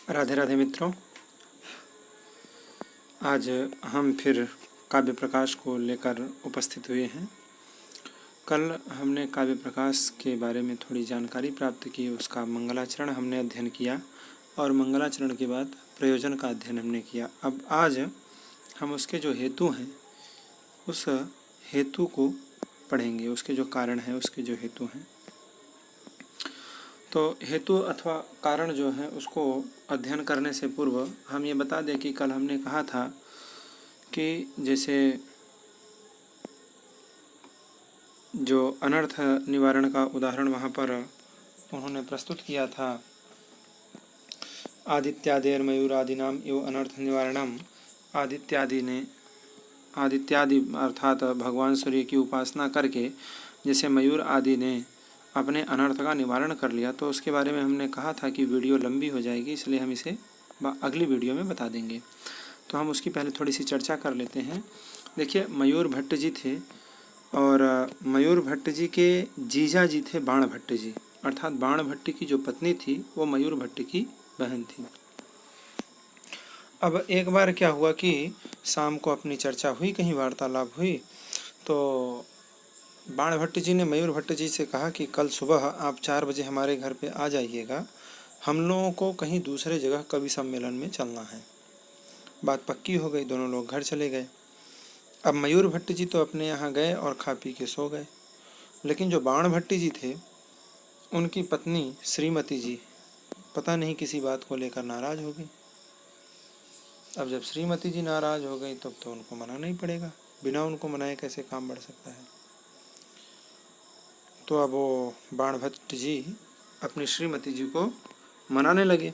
राधे राधे मित्रों, आज हम फिर काव्य प्रकाश को लेकर उपस्थित हुए हैं। कल हमने काव्य प्रकाश के बारे में थोड़ी जानकारी प्राप्त की, उसका मंगलाचरण हमने अध्ययन किया और मंगलाचरण के बाद प्रयोजन का अध्ययन हमने किया। अब आज हम उसके जो हेतु हैं उस हेतु को पढ़ेंगे, उसके जो कारण हैं उसके जो हेतु हैं। तो हेतु अथवा कारण जो है उसको अध्ययन करने से पूर्व हम ये बता दें कि कल हमने कहा था कि जैसे जो अनर्थ निवारण का उदाहरण वहाँ पर उन्होंने प्रस्तुत किया था, आदित्यादेर मयूरादिनाम एवं अनर्थ निवारणम। आदित्यादि अर्थात भगवान सूर्य की उपासना करके जैसे मयूर आदि ने अपने अनर्थ का निवारण कर लिया, तो उसके बारे में हमने कहा था कि वीडियो लंबी हो जाएगी, इसलिए हम इसे अगली वीडियो में बता देंगे। तो हम उसकी पहले थोड़ी सी चर्चा कर लेते हैं। देखिए, मयूर भट्ट जी थे और मयूर भट्ट जी के जीजा जी थे बाण भट्ट जी, अर्थात बाण भट्ट की जो पत्नी थी वो मयूर भट्ट की बहन थी। अब एक बार क्या हुआ कि शाम को अपनी चर्चा हुई, कहीं वार्तालाप हुई, तो बाण भट्ट जी ने मयूर भट्ट जी से कहा कि कल सुबह आप 4 बजे हमारे घर पे आ जाइएगा, हम लोगों को कहीं दूसरे जगह कवि सम्मेलन में चलना है। बात पक्की हो गई, दोनों लोग घर चले गए। अब मयूर भट्ट जी तो अपने यहाँ गए और खा पी के सो गए, लेकिन जो बाण भट्ट जी थे उनकी पत्नी श्रीमती जी पता नहीं किसी बात को लेकर नाराज हो गई। अब जब श्रीमती जी नाराज हो गई तब तो उनको मनाना ही पड़ेगा, बिना उनको मनाए कैसे काम बढ़ सकता है। तो अब वो बाण भट्ट जी अपनी श्रीमती जी को मनाने लगे।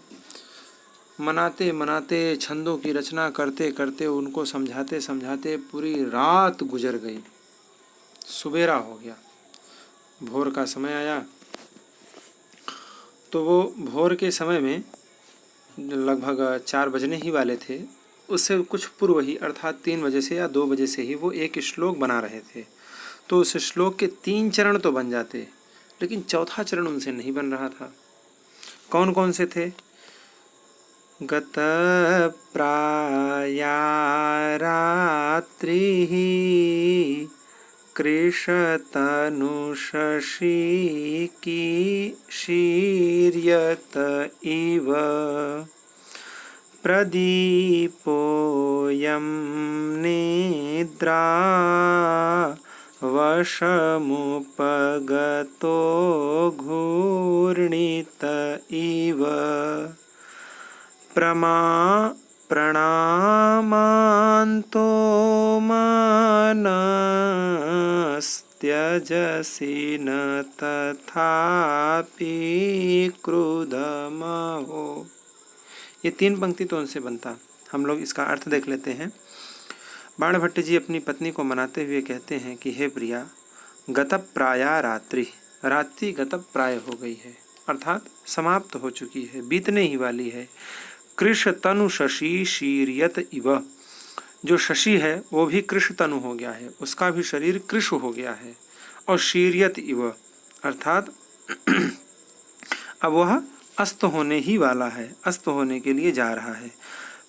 मनाते मनाते छंदों की रचना करते करते उनको समझाते समझाते पूरी रात गुजर गई। सुबेरा हो गया, भोर का समय आया। तो वो भोर के समय में लगभग 4 बजने ही वाले थे, उससे कुछ पूर्व ही अर्थात 3 बजे से या 2 बजे से ही वो एक श्लोक बना रहे थे। तो उस श्लोक के 3 चरण तो बन जाते, लेकिन चौथा चरण उनसे नहीं बन रहा था। कौन कौन से थे? गत प्राया रात्रिः कृशतनु शशि की शीर्यत इव प्रदीपोऽयं निद्रा वशमुपगतो घूर्णित इव प्रणामान्तो मनस्त्यजसि न तथापि क्रुधमहो। ये 3 पंक्ति तो उनसे बनता। हम लोग इसका अर्थ देख लेते हैं। बाण भट्ट जी अपनी पत्नी को मनाते हुए कहते हैं कि हे प्रिया, गतप्राया रात्रि, रात्रि गतप्राय हो गई है, अर्थात समाप्त हो चुकी है, बीतने ही वाली है। कृष तनु शशि शीर्यत इव, जो शशि है वो भी कृष तनु हो गया है, उसका भी शरीर कृष हो गया है। और शीर्यत इव अर्थात अब वह अस्त होने ही वाला है, अस्त होने के लिए जा रहा है।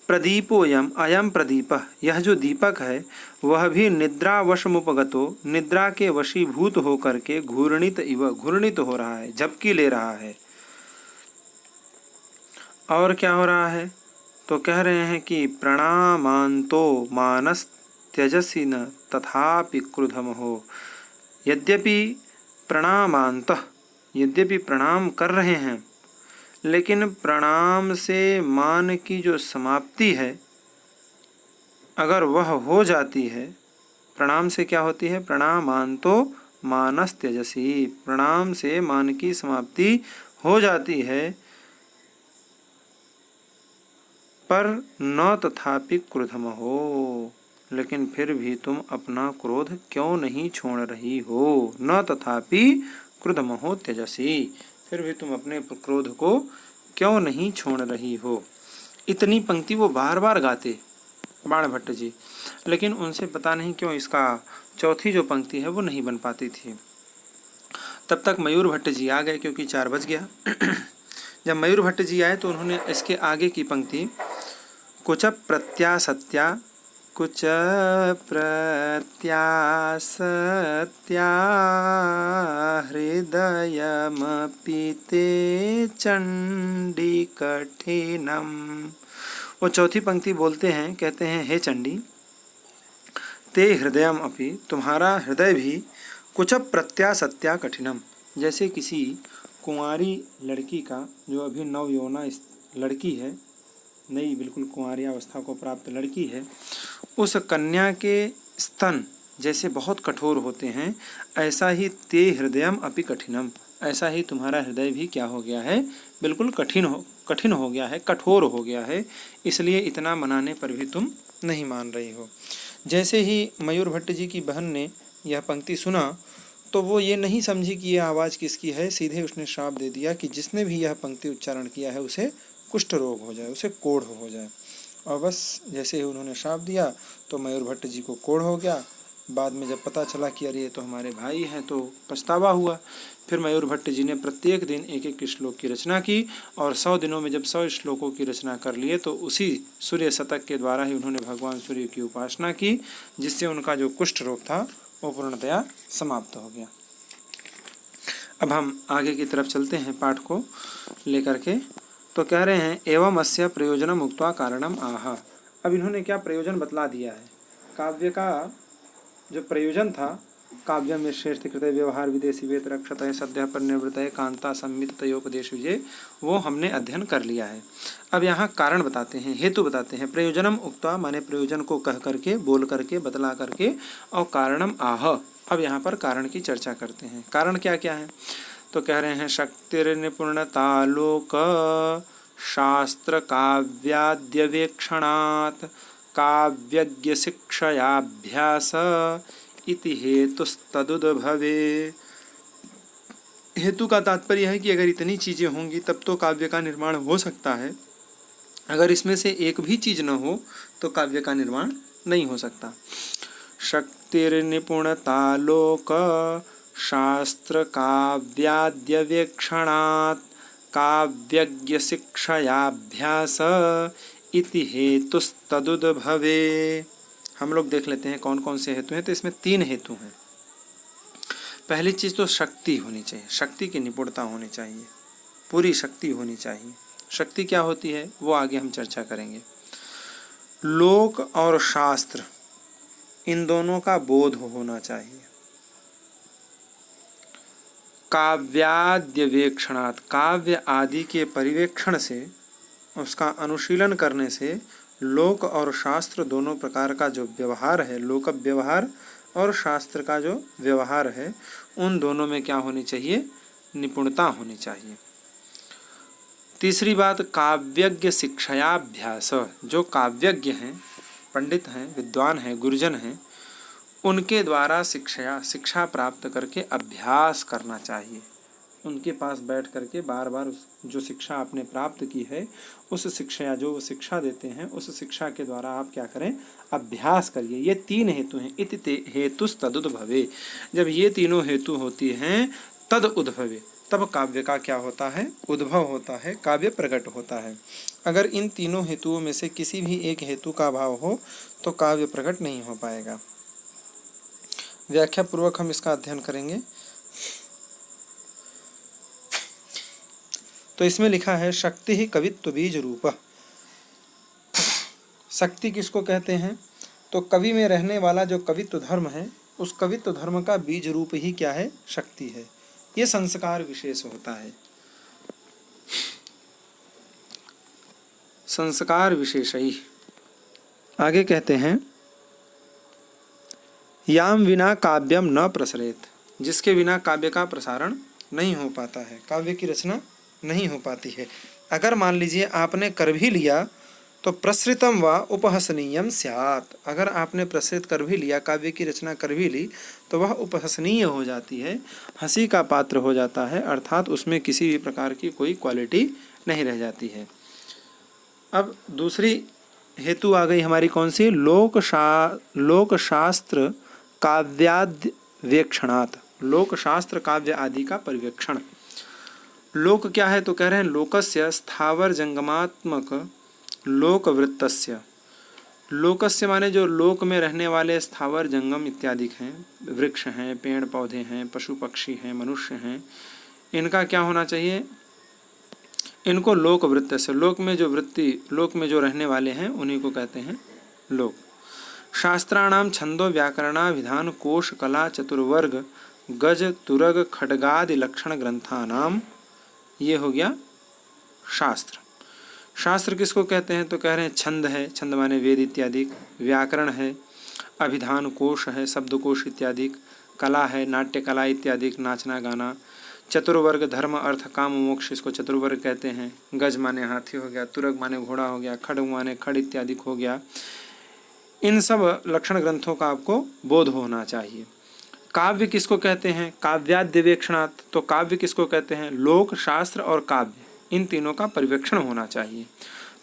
प्रदीपोयम, अयम प्रदीप, यह जो दीपक है वह भी निद्रा वशमुपगतो, निद्रा के वशीभूत होकर के घूर्णित इव, घूर्णित हो रहा है, झपकी ले रहा है। और क्या हो रहा है? तो कह रहे हैं कि प्रणामांतो मानस त्यजसि न तथापि क्रुधम हो। यद्यपि प्रणामांत, यद्यपि प्रणाम कर रहे हैं, लेकिन प्रणाम से मान की जो समाप्ति है अगर वह हो जाती है, प्रणाम से क्या होती है? प्रणामांतो मानस त्यजसी, प्रणाम से मान की समाप्ति हो जाती है, पर न तथापि क्रोधम हो, लेकिन फिर भी तुम अपना क्रोध क्यों नहीं छोड़ रही हो? न तथापि क्रोधम हो त्यजसी, फिर भी तुम अपने क्रोध को क्यों नहीं छोड़ रही हो? इतनी पंक्ति वो बार बार गाते बाण भट्ट जी, लेकिन उनसे पता नहीं क्यों इसका चौथी जो पंक्ति है वो नहीं बन पाती थी। तब तक मयूर भट्ट जी आ गए, क्योंकि 4 बज गया। जब मयूर भट्ट जी आए तो उन्होंने इसके आगे की पंक्ति कुच प्रत्यासत्या कुच प्रत्यासत्या हृदयमपि ते चंडी कठिनम। वो चौथी पंक्ति बोलते हैं, कहते हैं हे चंडी, ते हृदयम अपि, तुम्हारा हृदय भी कुछ प्रत्यासत्या कठिनम, जैसे किसी कुंवारी लड़की का, जो अभी नवयौवना लड़की है, नई बिल्कुल कुंवारी अवस्था को प्राप्त लड़की है, उस कन्या के स्तन जैसे बहुत कठोर होते हैं, ऐसा ही ते हृदयम अपि कठिनम, ऐसा ही तुम्हारा हृदय भी क्या हो गया है, बिल्कुल कठिन हो गया है, कठोर हो गया है, इसलिए इतना मनाने पर भी तुम नहीं मान रही हो। जैसे ही मयूर भट्ट जी की बहन ने यह पंक्ति सुना तो वो ये नहीं समझी कि यह आवाज़ किसकी है, सीधे उसने श्राप दे दिया कि जिसने भी यह पंक्ति उच्चारण किया है उसे कुष्ठ रोग हो जाए, उसे कोढ़ हो जाए। और बस जैसे ही उन्होंने श्राप दिया तो मयूर भट्ट जी को कोढ़ हो गया। बाद में जब पता चला कि अरे ये तो हमारे भाई हैं तो पछतावा हुआ। फिर मयूर भट्ट जी ने प्रत्येक दिन एक एक श्लोक की रचना की और 100 दिनों में जब 100 श्लोकों की रचना कर लिए तो उसी सूर्य शतक के द्वारा ही उन्होंने भगवान सूर्य की उपासना की, जिससे उनका जो कुष्ठ रोग था वो पूर्णतया समाप्त हो गया। अब हम आगे की तरफ चलते हैं पाठ को लेकर के। तो कह रहे हैं एवं अस्य प्रयोजनम उक्त्वा कारणम आह। अब इन्होंने क्या प्रयोजन बतला दिया है। काव्य का जो प्रयोजन था, काव्य में श्रेष्ठ कृत व्यवहार विदेशी वेद रक्षत सद्य पर निवृत्त कांता संमित तयोपदेश विजय, वो हमने अध्ययन कर लिया है। अब यहाँ कारण बताते हैं, हेतु बताते हैं। प्रयोजनम उक्त्वा माने प्रयोजन को कह करके, बोल करके, बतला करके, और कारणम आह। अब यहाँ पर कारण की चर्चा करते हैं। कारण क्या क्या है तो कह रहे हैं शक्तिर्निपुणतालोक शास्त्र काव्याद्यवेक्षणात् काव्यज्ञ शिक्षयाभ्यास इति हेतुस्तदुद्भवे। हेतु का तात्पर्य है कि अगर इतनी चीज़ें होंगी तब तो काव्य का निर्माण हो सकता है, अगर इसमें से एक भी चीज़ न हो तो काव्य का निर्माण नहीं हो सकता। शक्तिर्निपुणतालोक शास्त्र काव्याद्यवेक्षणात् काव्यज्ञ शिक्षयाभ्यास इति हेतुस्तदुद्भवे। हम लोग देख लेते हैं कौन कौन से हेतु हैं। तो इसमें 3 हेतु हैं। पहली चीज़ तो शक्ति होनी चाहिए, शक्ति की निपुणता होनी चाहिए, पूरी शक्ति होनी चाहिए। शक्ति क्या होती है वो आगे हम चर्चा करेंगे। लोक और शास्त्र इन दोनों का बोध होना चाहिए। काव्याद्यवेक्षणात्, काव्य आदि के परिवेक्षण से, उसका अनुशीलन करने से लोक और शास्त्र दोनों प्रकार का जो व्यवहार है, लोक व्यवहार और शास्त्र का जो व्यवहार है, उन दोनों में क्या होनी चाहिए, निपुणता होनी चाहिए। तीसरी बात काव्यज्ञ शिक्षायाभ्यास, जो काव्यज्ञ हैं, पंडित हैं, विद्वान हैं, गुरुजन हैं, उनके द्वारा शिक्षा प्राप्त करके अभ्यास करना चाहिए। उनके पास बैठ करके बार बार जो शिक्षा आपने प्राप्त की है उस शिक्षा, जो वो शिक्षा देते हैं उस शिक्षा के द्वारा आप क्या करें, अभ्यास करिए। ये 3 हेतु हैं। इति हेतुस्तदुद्भवे, जब ये तीनों हेतु होती हैं तद उद्भवे, तब काव्य का क्या होता है, उद्भव होता है, काव्य प्रकट होता है। अगर इन तीनों हेतुओं में से किसी भी एक हेतु का अभाव हो तो काव्य प्रकट नहीं हो पाएगा। व्याख्या पूर्वक हम इसका अध्ययन करेंगे। तो इसमें लिखा है शक्ति ही कवित्व बीज रूप। शक्ति किसको कहते हैं तो कवि में रहने वाला जो कवित्व धर्म है, उस कवित्व धर्म का बीज रूप ही क्या है, शक्ति है। ये संस्कार विशेष होता है, संस्कार विशेषई। आगे कहते हैं याम विना काव्यम न प्रसरेत, जिसके बिना काव्य का प्रसारण नहीं हो पाता है, काव्य की रचना नहीं हो पाती है। अगर मान लीजिए आपने कर भी लिया तो प्रसृतम व उपहसनीयम स्यात्, अगर आपने प्रसृत कर भी लिया, काव्य की रचना कर भी ली, तो वह उपहसनीय हो जाती है, हंसी का पात्र हो जाता है, अर्थात उसमें किसी भी प्रकार की कोई क्वालिटी नहीं रह जाती है। अब दूसरी हेतु आ गई हमारी कौन सी, लोक शास्त्र काव्याद्यवेक्षणात्, लोक शास्त्र काव्य आदि का परिवेक्षण। लोक क्या है तो कह रहे हैं लोकस्य स्थावर जंगमात्मक लोकवृत्तस्य। लोकस्य माने जो लोक में रहने वाले स्थावर जंगम इत्यादि हैं, वृक्ष हैं, पेड़ पौधे हैं, पशु पक्षी हैं, मनुष्य हैं, इनका क्या होना चाहिए, इनको लोक वृत्त से, लोक में जो वृत्ति, लोक में जो रहने वाले हैं उन्हीं को कहते हैं लोक। शास्त्राणाम छंदो व्याकरणा विधान कोश कला चतुर्वर्ग गज तुरग खड्गादि लक्षण ग्रंथानाम, ये हो गया शास्त्र। शास्त्र किसको कहते हैं तो कह रहे हैं छंद है, छंद माने वेद इत्यादि, व्याकरण है, अभिधान कोश है, शब्दकोश इत्यादि, कला है, नाट्य कला इत्यादि, नाचना गाना, चतुर्वर्ग धर्म अर्थ काम मोक्ष, इसको चतुर्वर्ग कहते हैं। गज माने हाथी हो गया, तुरग माने घोड़ा हो गया, खड्ग माने खड़ इत्यादि हो गया। इन सब लक्षण ग्रंथों का आपको बोध होना चाहिए। काव्य किसको कहते हैं, काव्याद्यवेक्षणात्, तो काव्य किसको कहते हैं, लोक, शास्त्र और काव्य, इन तीनों का परिवेक्षण होना चाहिए।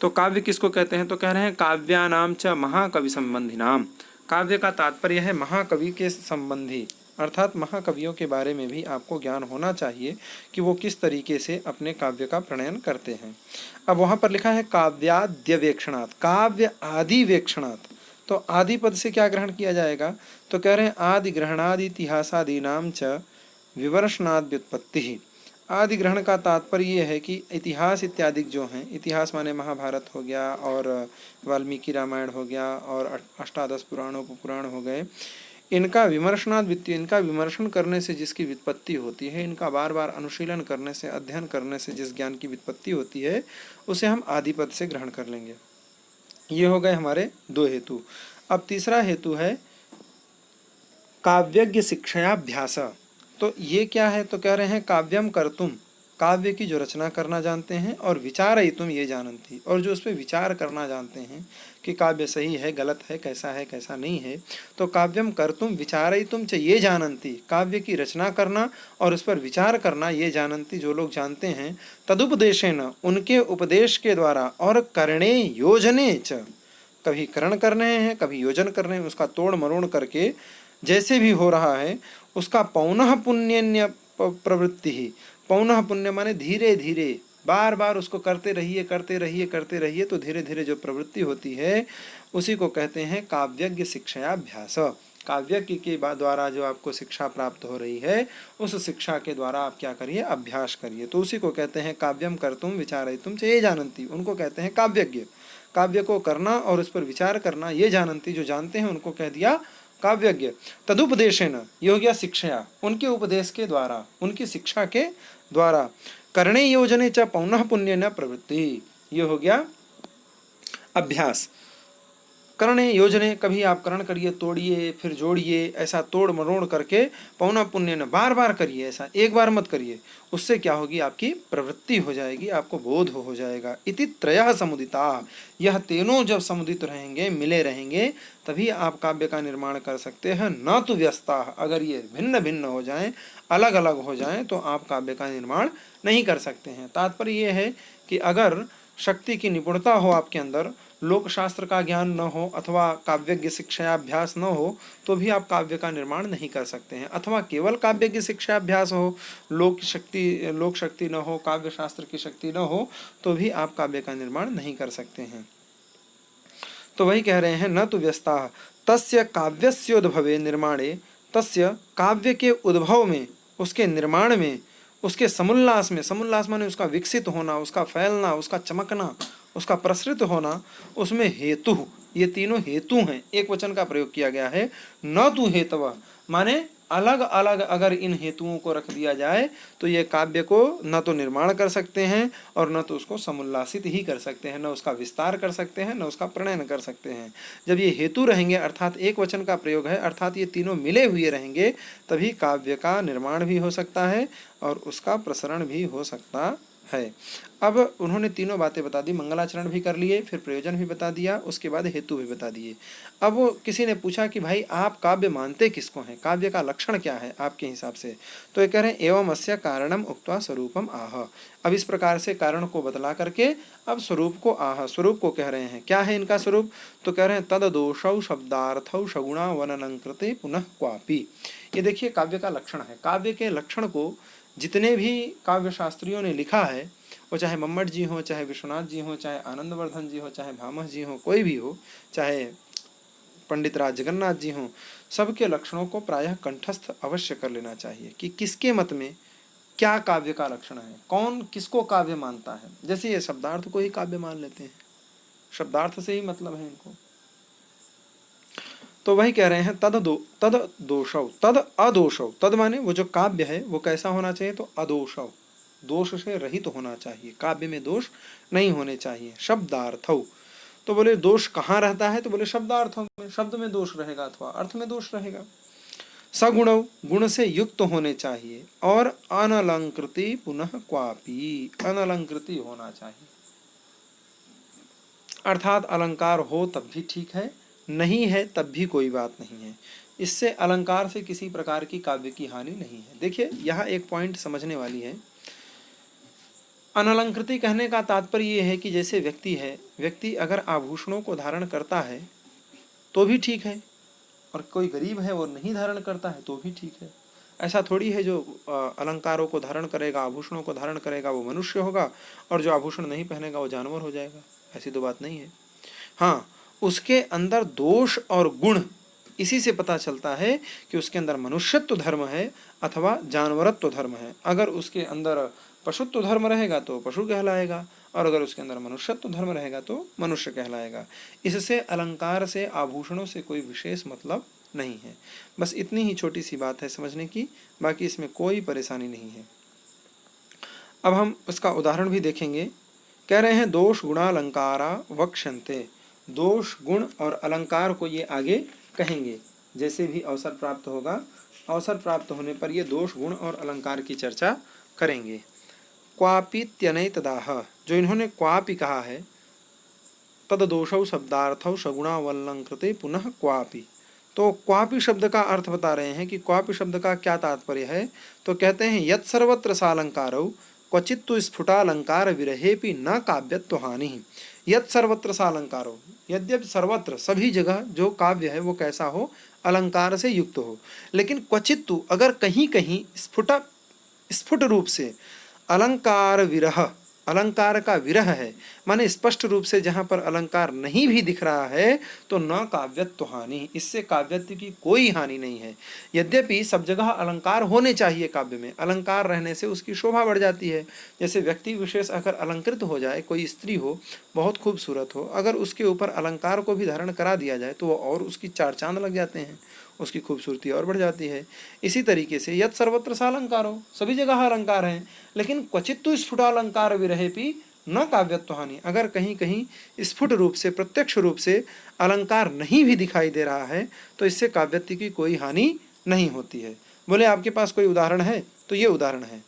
तो काव्य किसको कहते हैं तो कह रहे हैं काव्यानाम च महाकवि संबंधी नाम। काव्य का तात्पर्य है महाकवि के संबंधी, अर्थात महाकवियों के बारे में भी आपको ज्ञान होना चाहिए कि वो किस तरीके से अपने काव्य का प्रणयन करते हैं। अब वहाँ पर लिखा है काव्याद्यवेक्षणात्, काव्य आदि वेक्षणात्, तो आदि पद से क्या ग्रहण किया जाएगा तो कह रहे हैं आदि ग्रहणादि इतिहासादि नाम च विवर्षणाद व्युत्पत्ति। आदि ग्रहण का तात्पर्य ये है कि इतिहास इत्यादि जो हैं, इतिहास माने महाभारत हो गया और वाल्मीकि रामायण हो गया और अष्टादश पुराण उपपुराण हो गए, इनका विमर्शनाद वित्तीय, इनका विमर्शन करने से जिसकी व्युत्पत्ति होती है, इनका बार बार अनुशीलन करने से, अध्ययन करने से जिस ज्ञान की व्युत्पत्ति होती है उसे हम आदिपद से ग्रहण कर लेंगे। ये हो गए हमारे दो हेतु। अब तीसरा हेतु है काव्यज्ञ शिक्षाभ्यास। तो ये क्या है तो कह रहे हैं काव्यम कर्तुम, काव्य की जो रचना करना जानते हैं, और विचारयितुम ये जानन्ति, और जो उस पर विचार करना जानते हैं कि काव्य सही है गलत है कैसा नहीं है, तो काव्यम कर्तुम विचारयितुम च ये जानन्ति, काव्य की रचना करना और उस पर विचार करना ये जानन्ति, जो लोग जानते हैं, तदुपदेशेन उनके उपदेश के द्वारा, और करणे योजने च, कभी करण कर रहे हैं कभी योजन कर रहे हैं, उसका तोड़ मरोड़ करके जैसे भी हो रहा है उसका पौनः पुण्यन्य प्रवृत्ति ही, पौनः पुण्य माने धीरे धीरे बार बार उसको करते रहिए तो धीरे धीरे जो प्रवृत्ति होती है उसी को कहते हैं काव्यज्ञ शिक्षाभ्यास। काव्यज्ञ के द्वारा जो आपको शिक्षा प्राप्त हो रही है उस शिक्षा के द्वारा आप क्या करिए, अभ्यास करिए, तो उसी को कहते हैं काव्यम कर्तुम विचारयितुम च ये जानन्ति, उनको कहते हैं काव्यज्ञ। काव्य को करना और उस पर विचार करना ये जानन्ति, जो जानते हैं उनको कह दिया काव्यज्ञ। तदुपदेशेन ये हो गया शिक्षया, उनके उपदेश के द्वारा, उनकी शिक्षा के द्वारा। करणे योजने च पौनः पुण्य न प्रवृत्ति, ये हो गया अभ्यास। करणे योजने, कभी आप करण करिए, तोड़िए फिर जोड़िए, ऐसा तोड़ मरोड़ करके पौनः पुण्य न बार बार करिए, ऐसा एक बार मत करिए, उससे क्या होगी आपकी प्रवृत्ति हो जाएगी, आपको बोध हो जाएगा। इति त्रयः समुदिता, यह तीनों जब समुदित रहेंगे, मिले रहेंगे, तभी आप काव्य का निर्माण कर सकते हैं। न तो व्यस्ता, अगर ये भिन्न भिन्न हो जाएं, अलग अलग हो जाएं, तो आप काव्य का निर्माण नहीं कर सकते हैं। तात्पर्य ये है कि अगर शक्ति की निपुणता हो आपके अंदर, लोक शास्त्र का ज्ञान न हो अथवा काव्यज्ञ शिक्षाभ्यास न हो, तो भी आप काव्य का निर्माण नहीं कर सकते हैं। अथवा केवल काव्यज्ञ शिक्षाभ्यास हो, लोक शक्ति न हो, काव्य शास्त्र की शक्ति न हो, तो भी आप काव्य का निर्माण नहीं कर सकते हैं। तो वही कह रहे हैं न तो व्यस्ता तस्य काव्यस्योद्भवे निर्माणे, तस्य काव्य के उद्भव में, उसके निर्माण में, उसके समुल्लास में, समुल्लास माने उसका विकसित होना, उसका फैलना, उसका चमकना, उसका प्रसृत होना, उसमें हेतु, ये तीनों हेतु हैं, एक वचन का प्रयोग किया गया है। न तु हेतव माने अलग अलग अगर इन हेतुओं को रख दिया जाए तो ये काव्य को न तो निर्माण कर सकते हैं और न तो उसको समुल्लासित ही कर सकते हैं, न उसका विस्तार कर सकते हैं, न उसका प्रणयन कर सकते हैं। जब ये हेतु रहेंगे, अर्थात एक वचन का प्रयोग है, अर्थात ये तीनों मिले हुए रहेंगे, तभी काव्य का निर्माण भी हो सकता है और उसका प्रसरण भी हो सकता है। अब उन्होंने तीनों बातें बता दी, मंगलाचरण भी कर लिए, फिर प्रयोजन भी बता दिया, उसके बाद हेतु भी बता दिए। अब वो किसी ने पूछा कि भाई आप काव्य मानते किसको हैं, काव्य का लक्षण क्या है आपके हिसाब से, तो ये कह रहे हैं एवं अस्य कारणम उक्त्वा स्वरूपम आह। अब इस प्रकार से कारण को बतला करके अब स्वरूप को आह, स्वरूप को कह रहे हैं। क्या है इनका स्वरूप, तो कह रहे हैं तद दोषौ शब्दार्थौ सगुणा वननं कृते पुनः क्वापि। ये देखिए काव्य का लक्षण है, काव्य के लक्षण को जितने भी काव्य शास्त्रियों ने लिखा है, वो चाहे मम्मट जी हो, चाहे विश्वनाथ जी हो, चाहे आनंदवर्धन जी हो, चाहे भामह जी हो, कोई भी हो, चाहे पंडित राज जगन्नाथ जी हों, सबके लक्षणों को प्रायः कंठस्थ अवश्य कर लेना चाहिए कि किसके मत में क्या काव्य का लक्षण है, कौन किसको काव्य मानता है। जैसे ये शब्दार्थ को ही काव्य मान लेते हैं, शब्दार्थ से ही मतलब है इनको। तो वही कह रहे हैं तद दोषौ तद अदोषौ, तद माने वो जो काव्य है वो कैसा होना चाहिए, तो अदोषौ, दोष से रहित होना चाहिए, काव्य में दोष नहीं होने चाहिए। शब्दार्थौ, तो बोले दोष कहाँ रहता है, तो बोले शब्दार्थों में, शब्द में दोष रहेगा अथवा अर्थ में दोष रहेगा। सगुण, गुण से युक्त होने चाहिए, और अनलंकृति पुनः क्वापी, अनलंकृति होना चाहिए, अर्थात अलंकार हो तब भी ठीक है, नहीं है तब भी कोई बात नहीं है। इससे अलंकार से किसी प्रकार की काव्य की हानि नहीं है। देखिए यहाँ एक पॉइंट समझने वाली है। अनलंकृति कहने का तात्पर्य ये है कि जैसे व्यक्ति है, व्यक्ति अगर आभूषणों को धारण करता है तो भी ठीक है, और कोई गरीब है वो नहीं धारण करता है तो भी ठीक है। ऐसा थोड़ी है जो अलंकारों को धारण करेगा, आभूषणों को धारण करेगा वो मनुष्य होगा, और जो आभूषण नहीं पहनेगा वो जानवर हो जाएगा, ऐसी तो बात नहीं है। हाँ, उसके अंदर दोष और गुण, इसी से पता चलता है कि उसके अंदर मनुष्यत्व धर्म है अथवा जानवरत्व धर्म है। अगर उसके अंदर पशुत्व धर्म रहेगा तो पशु कहलाएगा, और अगर उसके अंदर मनुष्यत्व धर्म रहेगा तो मनुष्य कहलाएगा। इससे अलंकार से, आभूषणों से कोई विशेष मतलब नहीं है। बस इतनी ही छोटी सी बात है समझने की, बाकी इसमें कोई परेशानी नहीं है। अब हम उसका उदाहरण भी देखेंगे। कह रहे हैं दोष गुणालंकारा वक्ष्यन्ते, दोष गुण और अलंकार को ये आगे कहेंगे, जैसे भी अवसर प्राप्त होगा, अवसर प्राप्त होने पर ये दोष गुण और अलंकार की चर्चा करेंगे। क्वापीत्यनैतदाह, जो इन्होंने क्वापी कहा है, तद दोषौ शब्दार्थौ सगुणावलंकृते पुनः क्वापी, तो क्वापी शब्द का अर्थ बता रहे हैं कि क्वापी शब्द का क्या तात्पर्य है। तो कहते हैं यत् सर्वत्र सालंकारौ क्वचित् तु स्फुटालंकार विरहेपि न काव्यत्व हानि। यत् सर्वत्र सालंकारो, यद्यपि सर्वत्र सभी जगह जो काव्य है वो कैसा हो, अलंकार से युक्त हो, लेकिन क्वचित् तु, अगर कहीं कहीं स्फुट रूप से अलंकार विरह, अलंकार का विरह है, माने स्पष्ट रूप से जहाँ पर अलंकार नहीं भी दिख रहा है, तो न काव्यत्व हानि, इससे काव्यत्व की कोई हानि नहीं है। यद्यपि सब जगह अलंकार होने चाहिए, काव्य में अलंकार रहने से उसकी शोभा बढ़ जाती है। जैसे व्यक्ति विशेष अगर अलंकृत हो जाए, कोई स्त्री हो बहुत खूबसूरत हो, अगर उसके ऊपर अलंकार को भी धारण करा दिया जाए तो वो और उसकी चार चांद लग जाते हैं, उसकी खूबसूरती और बढ़ जाती है। इसी तरीके से यत् सर्वत्र सालंकारो, सभी जगह अलंकार हैं, लेकिन क्वचित तो स्फुटालंकार विरहेपि न काव्यत्व हानि, अगर कहीं कहीं स्फुट रूप से, प्रत्यक्ष रूप से अलंकार नहीं भी दिखाई दे रहा है तो इससे काव्यत्व की कोई हानि नहीं होती है। बोले आपके पास कोई उदाहरण है, तो ये उदाहरण है।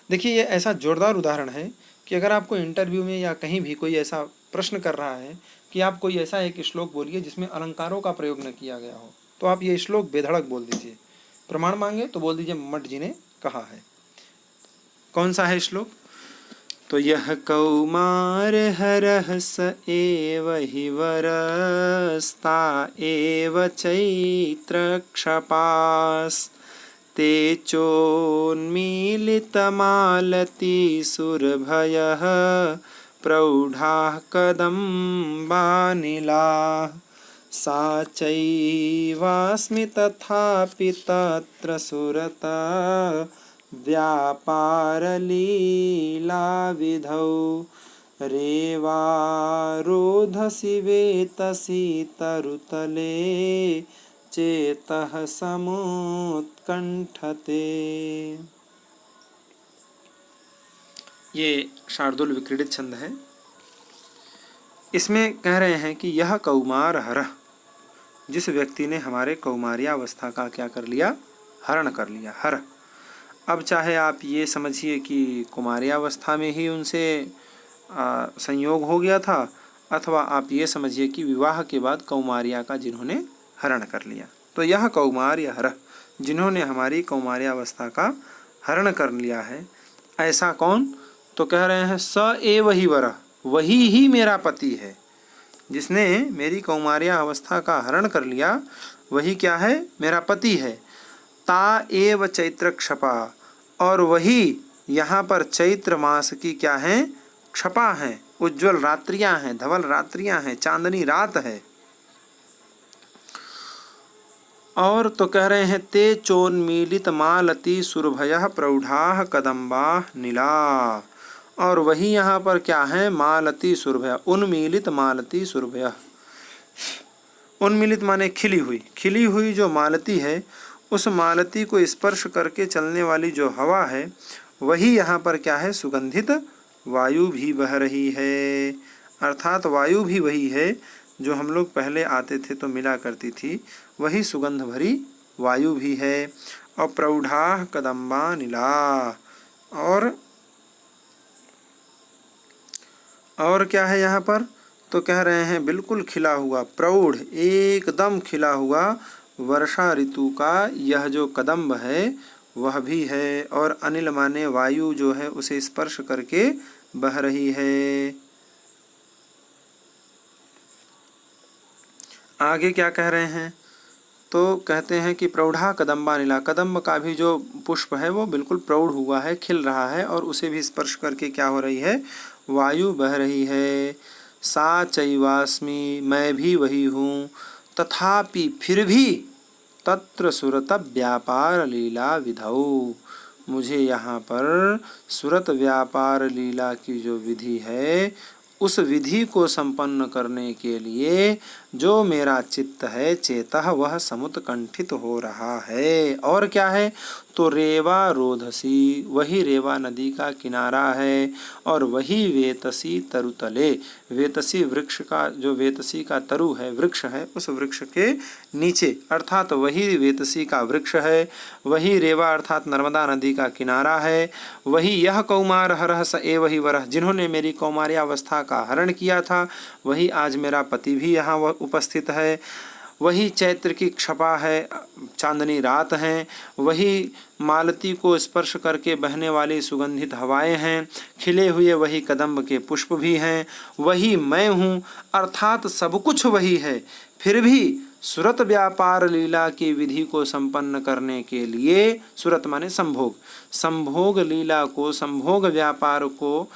देखिए ये ऐसा जोरदार उदाहरण है कि अगर आपको इंटरव्यू में या कहीं भी कोई ऐसा प्रश्न कर रहा है कि आप कोई ऐसा एक श्लोक बोलिए जिसमें अलंकारों का प्रयोग न किया गया हो, तो आप ये श्लोक बेधड़क बोल दीजिए। प्रमाण मांगे तो बोल दीजिए मम्मट जी ने कहा है। कौन सा है श्लोक? तो यह कौमार हरः स एव हि वरस्ता एव चैत्र क्षपास् ते चोन्मीलितमालती सुरभयः प्रौढाः कदम्बानिलाः सा चैवास्मि तथापि तत्र सुरता व्यापारलीलाविधौ रेवारोधसि वेतसि तरुतले चेतः समुत्कंठते। ये शार्दुल विक्रीडित छंद है। इसमें कह रहे हैं कि यह कौमार हरः, जिस व्यक्ति ने हमारे कौमार्यावस्था का क्या कर लिया, हरण कर लिया, हर। अब चाहे आप ये समझिए कि कुमार्यावस्था में ही उनसे संयोग हो गया था, अथवा आप ये समझिए कि विवाह के बाद कौमार्या का जिन्होंने हरण कर लिया। तो यह कौमार्य हरः, जिन्होंने हमारी कौमार्यावस्था का हरण कर लिया है। ऐसा कौन? तो कह रहे हैं स एव ही वरः, वही ही मेरा पति है। जिसने मेरी कौमार्या अवस्था का हरण कर लिया वही क्या है? मेरा पति है। ता एव चैत्र क्षपा, और वही यहाँ पर चैत्र मास की क्या है, क्षपा है, उज्ज्वल रात्रियां हैं, धवल रात्रियां हैं, चांदनी रात है। और तो कह रहे हैं ते चोन्मीलित मालती सुरभयः प्रौढ़ाः कदम्बाः नीला। और वही यहाँ पर क्या है, मालती सुरभयः, उन्मीलित मालती सुरभयः। उन्मीलित माने खिली हुई जो मालती है, उस मालती को स्पर्श करके चलने वाली जो हवा है, वही यहाँ पर क्या है, सुगंधित वायु भी बह रही है। अर्थात वायु भी वही है जो हम लोग पहले आते थे तो मिला करती थी, वही सुगंध भरी वायु भी है। और प्रौढ़ाः कदम्बा नीला, और क्या है यहाँ पर, तो कह रहे हैं बिल्कुल खिला हुआ, प्रौढ़ एकदम खिला हुआ वर्षा ऋतु का यह जो कदम्ब है वह भी है। और अनिल माने वायु जो है उसे स्पर्श करके बह रही है। आगे क्या कह रहे हैं, तो कहते हैं कि प्रौढ़ा कदम्बा नीला, कदम्ब का भी जो पुष्प है वो बिल्कुल प्रौढ़ हुआ है, खिल रहा है, और उसे भी स्पर्श करके क्या हो रही है, वायु बह रही है। सा चैवास्मि, मैं भी वही हूँ, तथापि फिर भी, तत्र सुरत व्यापार लीला विधौ, मुझे यहाँ पर सुरत व्यापार लीला की जो विधि है उस विधि को संपन्न करने के लिए जो मेरा चित्त है चेतः वह समुत्कंठित हो रहा है। और क्या है, तो रेवा रोधसी, वही रेवा नदी का किनारा है, और वही वेतसी तरुतले, वेतसी वृक्ष का जो वेतसी का तरु है, वृक्ष है, उस वृक्ष के नीचे, अर्थात वही वेतसी का वृक्ष है, वही रेवा अर्थात नर्मदा नदी का किनारा है, वही यह कौमार हरः स एव हि वरः, जिन्होंने मेरी कौमार्यावस्था का हरण किया था वही आज मेरा पति भी यहाँ उपस्थित है। वही चैत्र की क्षपा है, चांदनी रात हैं, वही मालती को स्पर्श करके बहने वाली सुगंधित हवाएं हैं, खिले हुए वही कदम्ब के पुष्प भी हैं, वही मैं हूँ, अर्थात सब कुछ वही है। फिर भी सुरत व्यापार लीला की विधि को संपन्न करने के लिए, सुरत माने संभोग, संभोग लीला को, संभोग व्यापार को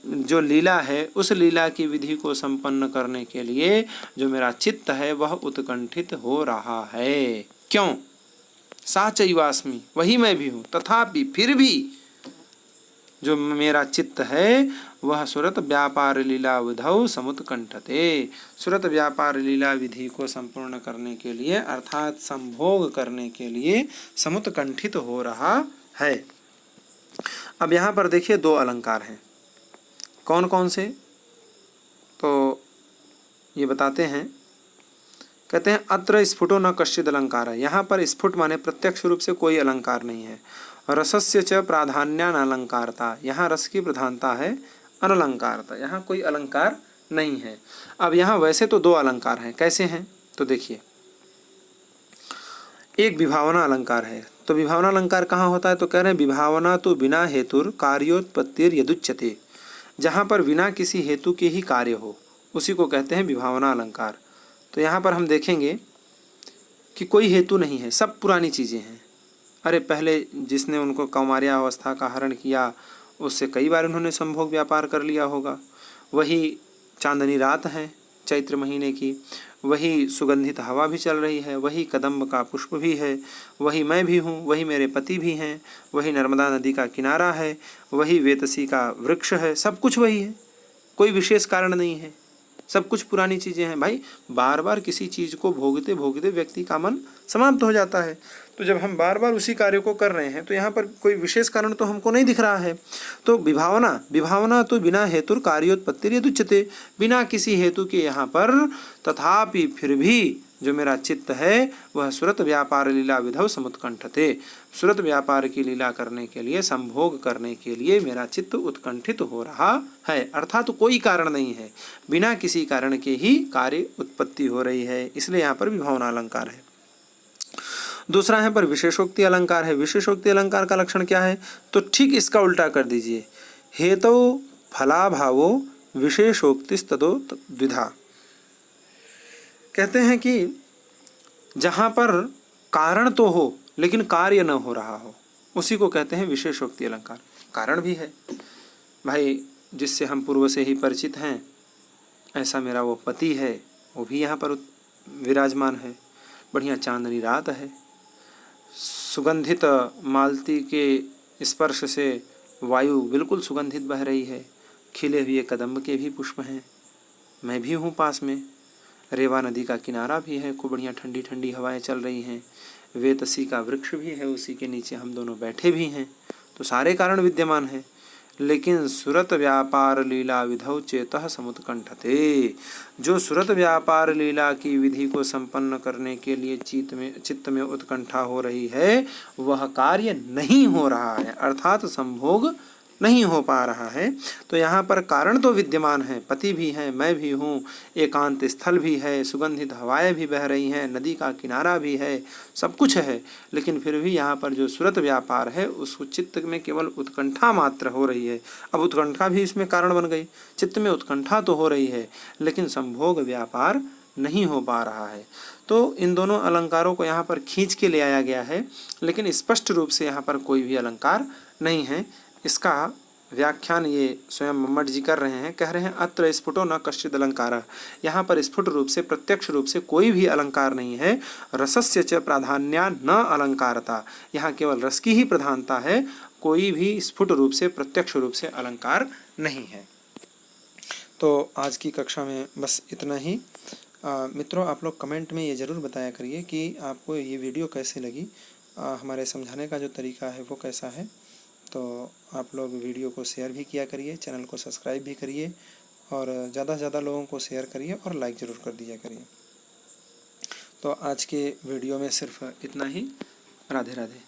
जो लीला है उस लीला की विधि को संपन्न करने के लिए जो मेरा चित्त है वह उत्कंठित हो रहा है। क्यों, सा चैवास्मि, वही मैं भी हूँ, तथापि फिर भी जो मेरा चित्त है वह सुरत व्यापार लीला विधौ समुत्कंठते, सुरत व्यापार लीला विधि को संपूर्ण करने के लिए अर्थात संभोग करने के लिए समुत्कंठित हो रहा है। अब यहाँ पर देखिए दो अलंकार हैं, कौन कौन से, तो ये बताते हैं। कहते हैं अत्र स्फुटो न कश्चिद अलंकार है, यहाँ पर स्फुट माने प्रत्यक्ष रूप से कोई अलंकार नहीं है। रसस्य च प्राधान्यान अलंकारता, यहाँ रस की प्रधानता है, अनलंकारता, यहाँ कोई अलंकार नहीं है। अब यहाँ वैसे तो दो अलंकार हैं, कैसे हैं, तो देखिए, एक विभावना अलंकार है। तो विभावना अलंकार कहाँ होता है, तो कह रहे हैं विभावना तो बिना हेतुर कार्योत्पत्तिर यदुच्यते, जहाँ पर बिना किसी हेतु के ही कार्य हो उसी को कहते हैं विभावना अलंकार। तो यहाँ पर हम देखेंगे कि कोई हेतु नहीं है, सब पुरानी चीज़ें हैं। अरे पहले जिसने उनको कौमार्या अवस्था का हरण किया उससे कई बार उन्होंने संभोग व्यापार कर लिया होगा। वही चांदनी रात है चैत्र महीने की, वही सुगंधित हवा भी चल रही है, वही कदम्ब का पुष्प भी है, वही मैं भी हूँ, वही मेरे पति भी हैं, वही नर्मदा नदी का किनारा है, वही वेतसी का वृक्ष है, सब कुछ वही है, कोई विशेष कारण नहीं है, सब कुछ पुरानी चीज़ें हैं। भाई बार बार किसी चीज़ को भोगते भोगते व्यक्ति का मन समाप्त हो जाता है। तो जब हम बार बार उसी कार्य को कर रहे हैं तो यहाँ पर कोई विशेष कारण तो हमको नहीं दिख रहा है। तो विभावना तो बिना हेतुर कार्योत्पत्ति यदुच्यते, बिना किसी हेतु के यहाँ पर, तथापि फिर भी जो मेरा चित्त है वह सुरत व्यापार लीला विधौ समुत्कंठते, सुरत व्यापार की लीला करने के लिए, संभोग करने के लिए मेरा चित्त उत्कंठित हो रहा है। अर्थात तो कोई कारण नहीं है, बिना किसी कारण के ही कार्य उत्पत्ति हो रही है, इसलिए यहाँ पर विभावना अलंकार है। दूसरा यहाँ पर विशेषोक्ति अलंकार है। विशेषोक्ति अलंकार का लक्षण क्या है, तो ठीक इसका उल्टा कर दीजिए, हेतौ फलाभावो विशेषोक्तिस्ततो द्विधा। कहते हैं कि जहाँ पर कारण तो हो लेकिन कार्य न हो रहा हो उसी को कहते हैं विशेषोक्ति अलंकार। कारण भी है भाई, जिससे हम पूर्व से ही परिचित हैं, ऐसा मेरा वो पति है, वो भी यहाँ पर विराजमान है। बढ़िया चांदनी रात है, सुगंधित मालती के स्पर्श से वायु बिल्कुल सुगंधित बह रही है, खिले हुए कदम्ब के भी पुष्प हैं, मैं भी हूँ पास में, रेवा नदी का किनारा भी है, खूब बढ़िया ठंडी ठंडी हवाएं चल रही हैं, वेतसी का वृक्ष भी है, उसी के नीचे हम दोनों बैठे भी हैं। तो सारे कारण विद्यमान हैं। लेकिन सुरत व्यापार लीला विधौ चेतः समुत्कंठते, जो सुरत व्यापार लीला की विधि को संपन्न करने के लिए चित्त में उत्कंठा हो रही है, वह कार्य नहीं हो रहा है, अर्थात संभोग नहीं हो पा रहा है। तो यहाँ पर कारण तो विद्यमान है, पति भी है, मैं भी हूँ, एकांत स्थल भी है, सुगंधित हवाएं भी बह रही हैं, नदी का किनारा भी है, सब कुछ है। लेकिन फिर भी यहाँ पर जो सुरत व्यापार है, उस चित्त में केवल उत्कंठा मात्र हो रही है। अब उत्कंठा भी इसमें कारण बन गई, चित्त में उत्कंठा तो हो रही है, लेकिन संभोग व्यापार नहीं हो पा रहा है। तो इन दोनों अलंकारों को यहाँ पर खींच के ले आया गया है, लेकिन स्पष्ट रूप से यहाँ पर कोई भी अलंकार नहीं है। इसका व्याख्यान ये स्वयं मम्मट जी कर रहे हैं, कह रहे हैं अत्र स्फुटो न कश्चिद अलंकारः, यहाँ पर स्फुट रूप से प्रत्यक्ष रूप से कोई भी अलंकार नहीं है। रसस्य च प्राधान्या न अलंकारता, यहाँ केवल रस की ही प्रधानता है, कोई भी स्फुट रूप से प्रत्यक्ष रूप से अलंकार नहीं है। तो आज की कक्षा में बस इतना ही। मित्रों, आप लोग कमेंट में ये ज़रूर बताया करिए कि आपको ये वीडियो कैसी लगी, हमारे समझाने का जो तरीका है वो कैसा है। तो आप लोग वीडियो को शेयर भी किया करिए, चैनल को सब्सक्राइब भी करिए, और ज़्यादा से ज़्यादा लोगों को शेयर करिए और लाइक ज़रूर कर दिया करिए। तो आज के वीडियो में सिर्फ इतना ही। राधे राधे।